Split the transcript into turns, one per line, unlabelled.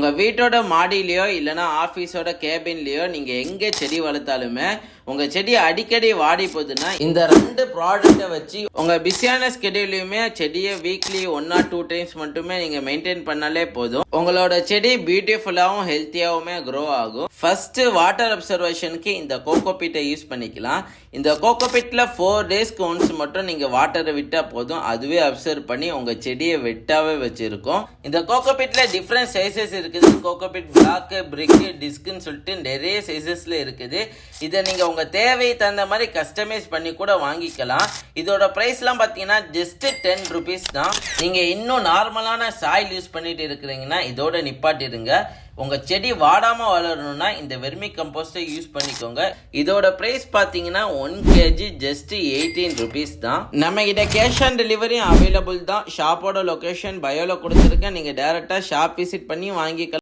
உங்கள் வீட்டோட மாடியிலையோ இல்லைனா ஆஃபீஸோட கேபின்லேயோ நீங்கள் எங்கே செடி வளர்த்தாலுமே உங்கள் செடி அடிக்கடி வாடி போகுதுன்னா இந்த 2 ப்ராடக்டை வச்சு உங்கள் பிஸியான ஸ்கெடியூலையுமே செடியை வீக்லி 1 or 2 டைம்ஸ் மட்டுமே நீங்கள் மெயின்டைன் பண்ணாலே போதும். உங்களோட செடி பியூட்டிஃபுல்லாகவும் ஹெல்த்தியாகவுமே க்ரோ ஆகும். ஃபர்ஸ்ட் வாட்டர் அப்சர்வேஷனுக்கு இந்த கோகோபீட்டை யூஸ் பண்ணிக்கலாம். இந்த கோகோபீட்டில் 4 டேஸ்க்கு ஒன்ஸ் மட்டும் நீங்கள் வாட்டரை விட்டால் போதும், அதுவே அப்சர்வ் பண்ணி உங்கள் செடியை வெட்டாவே வச்சுருக்கும். இந்த கோகோபீட்டில் டிஃப்ரெண்ட் சைஸஸ் இருக்குது. கோகோபீட் பிளாக், பிரிக், டிஸ்க்குன்னு சொல்லிட்டு நிறைய சைஸஸ்ல இருக்குது. இதை நீங்கள் உங்கள் தேவையை தகுந்த மாதிரி கஸ்டமைஸ் பண்ணி கூட வாங்கிக்கலாம். இதோட ப்ரைஸ்லாம் பார்த்தீங்கன்னா ஜஸ்ட் 10 rupees தான். நீங்கள் இன்னும் நார்மலான சாயில் யூஸ் பண்ணிட்டு இருக்கிறீங்கன்னா இதோட நிப்பாட்டிடுங்க. உங்கள் செடி வாடாமல் வளரணும்னா இந்த வெர்மி கம்போஸ்ட்டை யூஸ் பண்ணிக்கோங்க. இதோட ப்ரைஸ் பார்த்தீங்கன்னா 1 kg ஜஸ்ட் 18 rupees தான். நம்ம கிட்ட கேஷ் ஆன் டெலிவரியும் அவைலபிள் தான். ஷாப்போட லொக்கேஷன் பயோல கொடுத்துருக்கேன். நீங்கள் டேரெக்டாக ஷாப் விசிட் பண்ணி வாங்கிக்கலாம்.